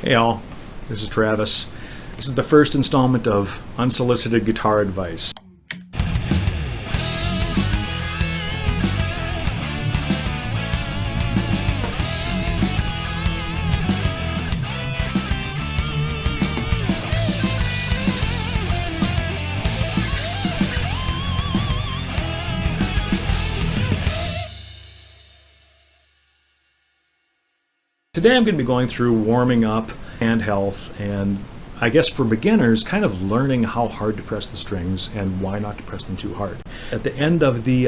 Hey all, this is Travis. This is the first installment of Unsolicited Guitar Advice. Today I'm going to be going through warming up, hand health, and I guess for beginners, kind of learning how hard to press the strings and why not to press them too hard. At the end of the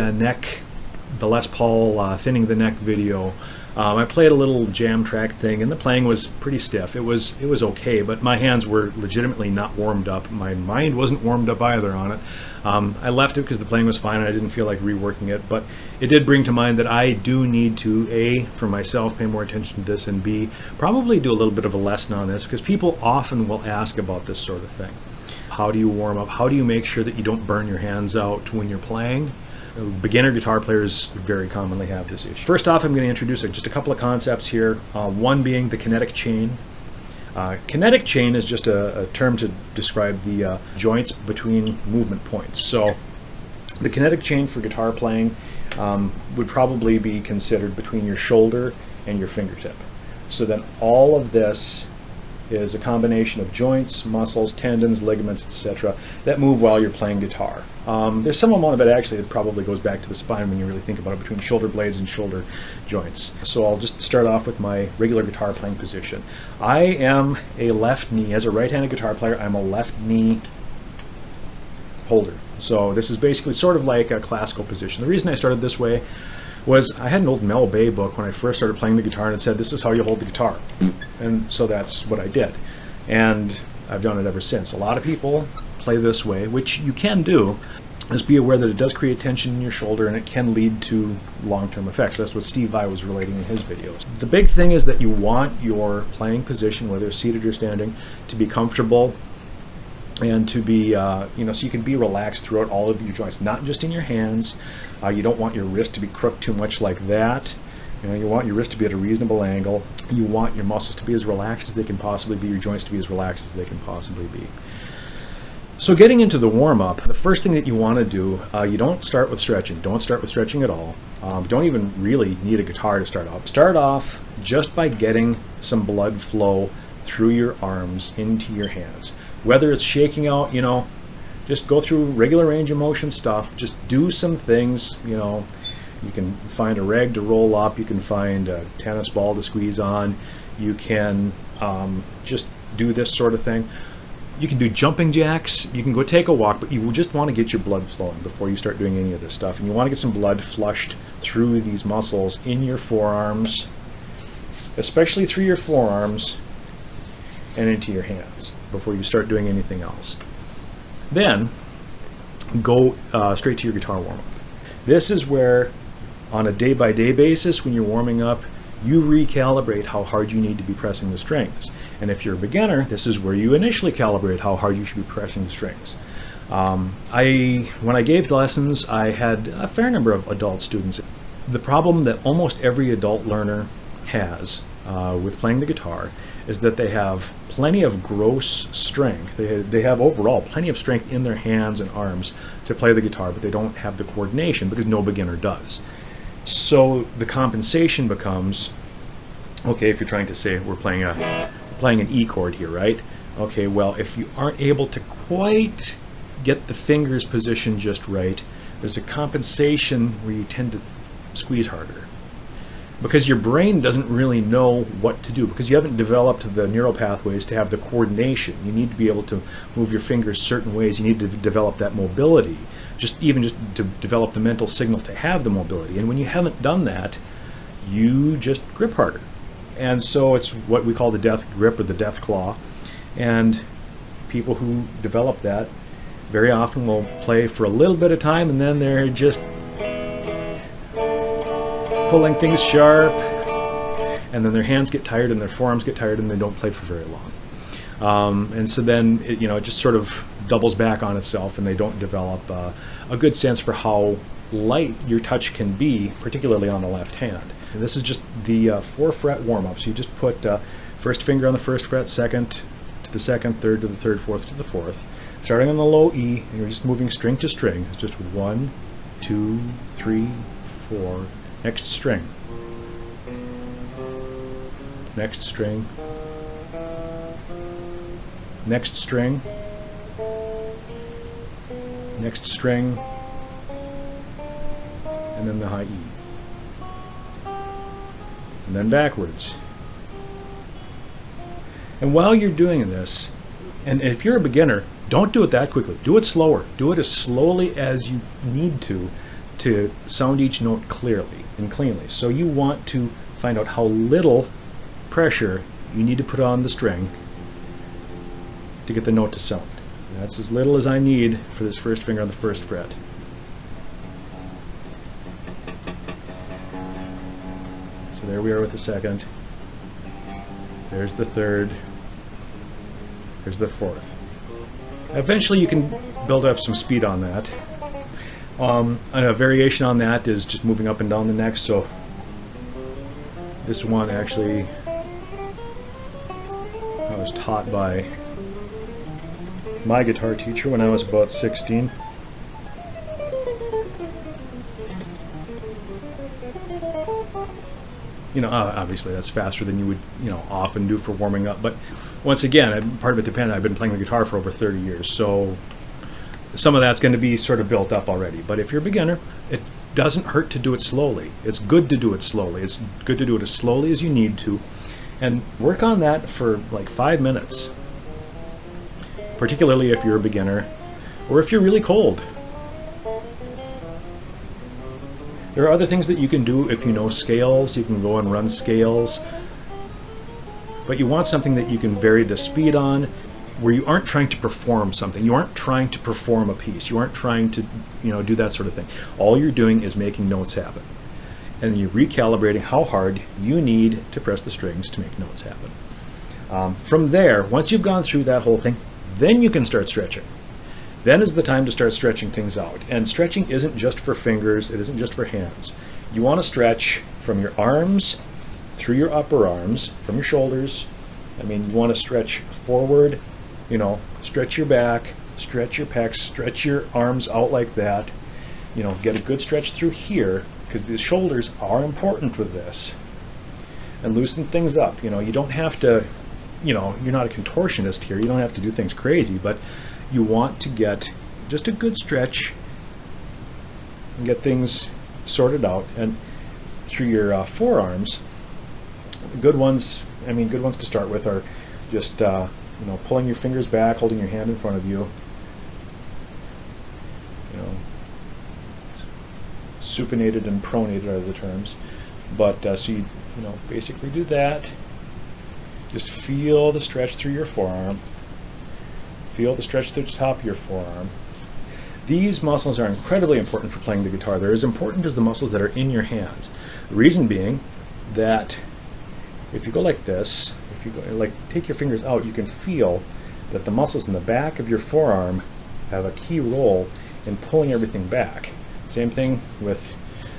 the Les Paul thinning the neck video, I played a little jam track thing, and the playing was pretty stiff. It was okay, but my hands were legitimately not warmed up. My mind wasn't warmed up either on it. I left it because the playing was fine and I didn't feel like reworking it, but it did bring to mind that I do need to, A, for myself, pay more attention to this, and B, probably do a little bit of a lesson on this, because people often will ask about this sort of thing. How do you warm up? How do you make sure that you don't burn your hands out when you're playing? Beginner guitar players very commonly have this issue. First off, I'm going to introduce just a couple of concepts here, one being the kinetic chain. Kinetic chain is just a term to describe the joints between movement points. So the kinetic chain for guitar playing would probably be considered between your shoulder and your fingertip. So then all of this is a combination of joints, muscles, tendons, ligaments, etc. that move while you're playing guitar. There's some amount of it actually that probably goes back to the spine when you really think about it, between shoulder blades and shoulder joints. So I'll just start off with my regular guitar playing position. I am a left knee, as a right-handed guitar player, I'm a left knee holder. So this is basically sort of like a classical position. The reason I started this way was I had an old Mel Bay book when I first started playing the guitar, and it said, this is how you hold the guitar. And so that's what I did. And I've done it ever since. A lot of people play this way, which you can do. Just be aware that it does create tension in your shoulder, and it can lead to long-term effects. That's what Steve Vai was relating in his videos. The big thing is that you want your playing position, whether seated or standing, to be comfortable and to be, so you can be relaxed throughout all of your joints, not just in your hands. You don't want your wrist to be crooked too much like that. You want your wrist to be at a reasonable angle. You want your muscles to be as relaxed as they can possibly be, your joints to be as relaxed as they can possibly be. So getting into the warm-up, the first thing that you want to do, you don't start with stretching. Don't start with stretching at all. Don't even really need a guitar to start off. Start off just by getting some blood flow through your arms into your hands. Whether it's shaking out, just go through regular range of motion stuff. Just do some things, You can find a rag to roll up. You can find a tennis ball to squeeze on. You can just do this sort of thing. You can do jumping jacks. You can go take a walk, but you will just want to get your blood flowing before you start doing any of this stuff. And you want to get some blood flushed through these muscles in your forearms, especially through your forearms and into your hands before you start doing anything else. Then go straight to your guitar warm-up. This is where, on a day-by-day basis, when you're warming up, you recalibrate how hard you need to be pressing the strings. And if you're a beginner, this is where you initially calibrate how hard you should be pressing the strings. When I gave lessons, I had a fair number of adult students. The problem that almost every adult learner has with playing the guitar is that they have plenty of gross strength. They have overall plenty of strength in their hands and arms to play the guitar, but they don't have the coordination, because no beginner does. So the compensation becomes, okay, if you're trying to say we're playing an E chord here, right? Okay, well, if you aren't able to quite get the fingers positioned just right, there's a compensation where you tend to squeeze harder, because your brain doesn't really know what to do, because you haven't developed the neural pathways to have the coordination. You need to be able to move your fingers certain ways. You need to develop that mobility, just to develop the mental signal to have the mobility. And when you haven't done that, you just grip harder. And so it's what we call the death grip or the death claw. And people who develop that very often will play for a little bit of time, and then they're just pulling things sharp, and then their hands get tired and their forearms get tired, and they don't play for very long. And so then it just sort of doubles back on itself, and they don't develop a good sense for how light your touch can be, particularly on the left hand. And this is just the 4-fret warm-up. So you just put First finger on the first fret, second to the second, third to the third, fourth to the fourth. Starting on the low E, and you're just moving string to string. It's just 1, 2, 3, 4. Next string. Next string. Next string. Next string. And then the high E. And then backwards. And while you're doing this, and if you're a beginner, don't do it that quickly. Do it slower. Do it as slowly as you need to sound each note clearly and cleanly. So you want to find out how little pressure you need to put on the string to get the note to sound. And that's as little as I need for this first finger on the first fret. So there we are with the second. There's the third. There's the fourth. Eventually you can build up some speed on that. A variation on that is just moving up and down the neck. So this one actually I was taught by my guitar teacher when I was about 16. You know, obviously that's faster than you would, often do for warming up. But once again, part of it depends. I've been playing the guitar for over 30 years, so some of that's going to be sort of built up already. But if you're a beginner, it doesn't hurt to do it slowly. It's good to do it slowly. It's good to do it as slowly as you need to, and work on that for like 5 minutes. Particularly if you're a beginner, or if you're really cold. There are other things that you can do if you know scales. You can go and run scales. But you want something that you can vary the speed on, where you aren't trying to perform something. You aren't trying to perform a piece. You aren't trying to, do that sort of thing. All you're doing is making notes happen. And you're recalibrating how hard you need to press the strings to make notes happen. From there, once you've gone through that whole thing, then you can start stretching. Then is the time to start stretching things out. And stretching isn't just for fingers, it isn't just for hands. You want to stretch from your arms, through your upper arms, from your shoulders. You want to stretch forward, stretch your back, stretch your pecs, stretch your arms out like that. Get a good stretch through here, because the shoulders are important with this. And loosen things up. You don't have to, you're not a contortionist here. You don't have to do things crazy, but you want to get just a good stretch and get things sorted out. And through your forearms, good ones to start with are just pulling your fingers back, holding your hand in front of you. Supinated and pronated are the terms. But so you basically do that. Just feel the stretch through your forearm. Feel the stretch through the top of your forearm. These muscles are incredibly important for playing the guitar. They're as important as the muscles that are in your hands. The reason being that if you go like this, if you go take your fingers out, you can feel that the muscles in the back of your forearm have a key role in pulling everything back. Same thing with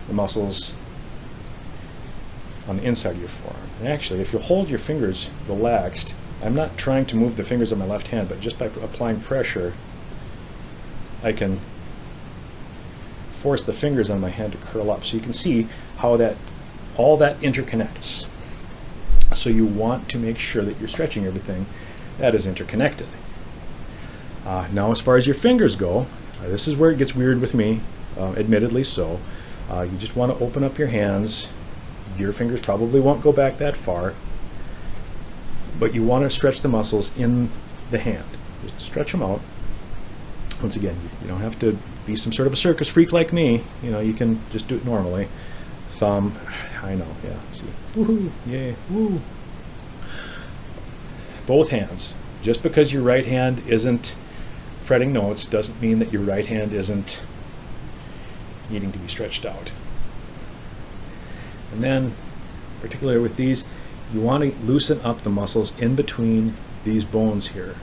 the muscles on the inside of your forearm. And actually, if you hold your fingers relaxed, I'm not trying to move the fingers of my left hand, but just by applying pressure, I can force the fingers on my hand to curl up. So you can see how all that interconnects. So you want to make sure that you're stretching everything that is interconnected. Now, as far as your fingers go, this is where it gets weird with me, admittedly so. You just want to open up your hands. Your fingers probably won't go back that far, but you want to stretch the muscles in the hand. Just stretch them out. Once again, you don't have to be some sort of a circus freak like me. You can just do it normally. Thumb, I know, yeah, see. Woohoo, yay, woo. Both hands. Just because your right hand isn't fretting notes doesn't mean that your right hand isn't needing to be stretched out. And then, particularly with these, you want to loosen up the muscles in between these bones here.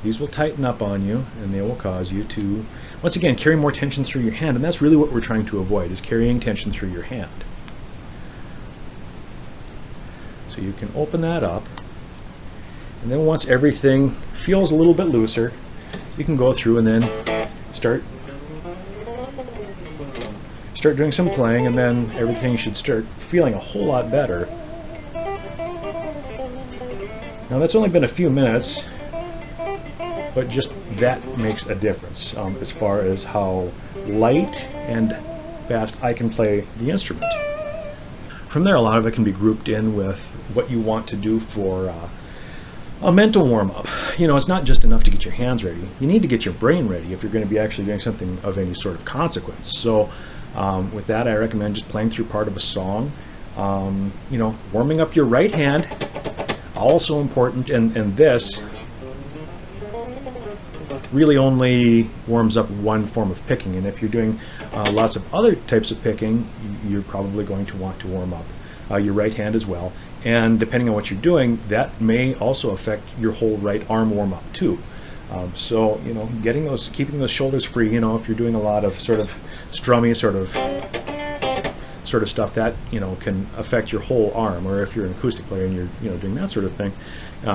These will tighten up on you, and they will cause you to, once again, carry more tension through your hand. And that's really what we're trying to avoid, is carrying tension through your hand. So So you can open that up, and then once everything feels a little bit looser, you can go through and then start doing some playing, and then everything should start feeling a whole lot better. Now that's only been a few minutes, but just that makes a difference as far as how light and fast I can play the instrument. From there, a lot of it can be grouped in with what you want to do for a mental warm-up. You know, it's not just enough to get your hands ready. You need to get your brain ready if you're going to be actually doing something of any sort of consequence. So with that, I recommend just playing through part of a song. You know, warming up your right hand, also important, and this really only warms up one form of picking, and if you're doing lots of other types of picking, you're probably going to want to warm up your right hand as well. And depending on what you're doing, that may also affect your whole right arm warm up too. So you know, keeping those shoulders free. You know, if you're doing a lot of sort of strummy sort of stuff, that you know can affect your whole arm. Or if you're an acoustic player and you're doing that sort of thing,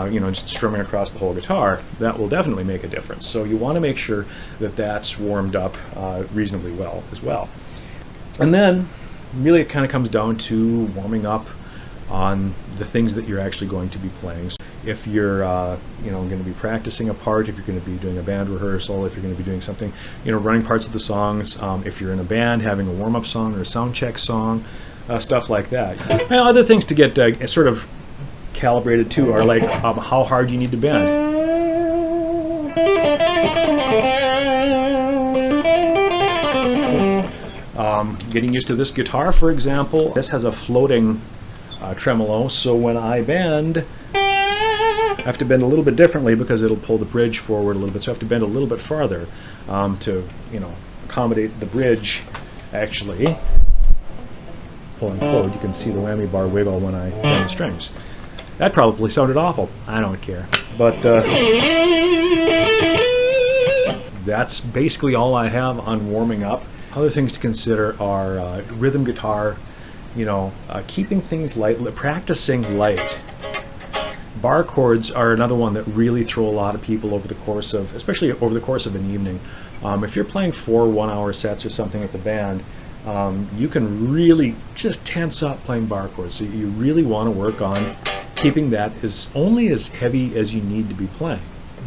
you know, just strumming across the whole guitar, that will definitely make a difference. So you want to make sure that that's warmed up reasonably well as well. And then really it kind of comes down to warming up on the things that you're actually going to be playing. So if you're you know, going to be practicing a part, if you're going to be doing a band rehearsal, if you're going to be doing something, you know, running parts of the songs, if you're in a band having a warm-up song or a sound check song, stuff like that. Now, other things to get sort of calibrated too are like how hard you need to bend. Getting used to this guitar, for example, this has a floating tremolo, so when I bend, I have to bend a little bit differently because it'll pull the bridge forward a little bit, so I have to bend a little bit farther to, you know, accommodate the bridge actually pulling forward. You can see the whammy bar wiggle when I bend the strings. That probably sounded awful. I don't care. But that's basically all I have on warming up. Other things to consider are rhythm guitar, you know, keeping things light, practicing light. Bar chords are another one that really throw a lot of people over the course of, especially over the course of an evening. If you're playing 4 one-hour sets or something with the band, you can really just tense up playing bar chords. So you really want to work on keeping that only as heavy as you need to be playing.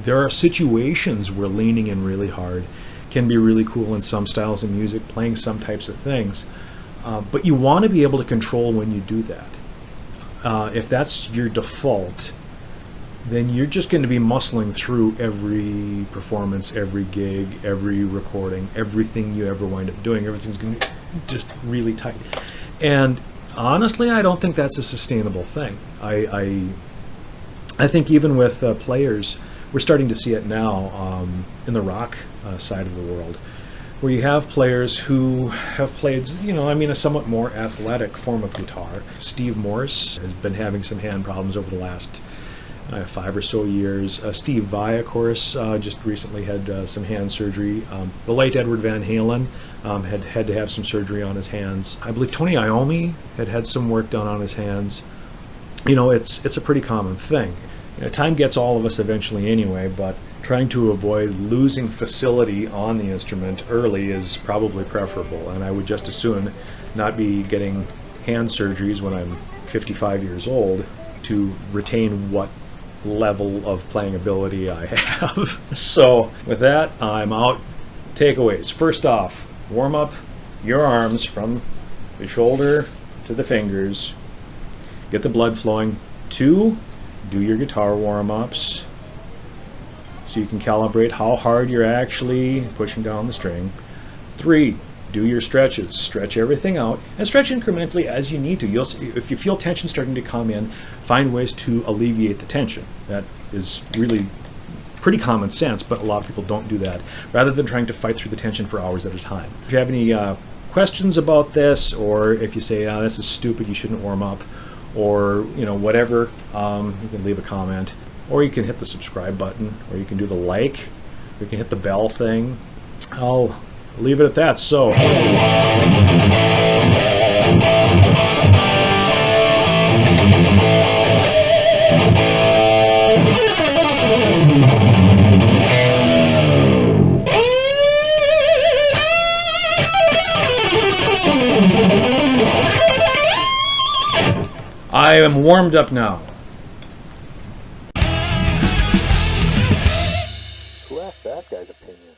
There are situations where leaning in really hard can be really cool in some styles of music, playing some types of things. But you want to be able to control when you do that. If that's your default, then you're just going to be muscling through every performance, every gig, every recording, everything you ever wind up doing. Everything's going to be just really tight. And honestly, I don't think that's a sustainable thing. I think even with players, we're starting to see it now in the rock side of the world, where you have players who have played, you know, I mean, a somewhat more athletic form of guitar. Steve Morse has been having some hand problems over the last 5 or so years. Steve Vai, of course, just recently had some hand surgery. The late Edward Van Halen had to have some surgery on his hands. I believe Tony Iommi had some work done on his hands. You know, it's a pretty common thing. You know, time gets all of us eventually anyway, but trying to avoid losing facility on the instrument early is probably preferable, and I would just as soon not be getting hand surgeries when I'm 55 years old to retain what level of playing ability I have. So with that, I'm out. Takeaways. First off, warm up your arms from the shoulder to the fingers. Get the blood flowing. 2, do your guitar warm-ups so you can calibrate how hard you're actually pushing down the string. 3, do your stretches. Stretch everything out and stretch incrementally as you need to. If you feel tension starting to come in, find ways to alleviate the tension. That is really pretty common sense, but a lot of people don't do that, rather than trying to fight through the tension for hours at a time. If you have any questions about this, or if you say, this is stupid, you shouldn't warm up, or you know, whatever, you can leave a comment, or you can hit the subscribe button, or you can do the like, or you can hit the bell thing. I'll leave it at that. So I am warmed up now. Who asked that guy's opinion?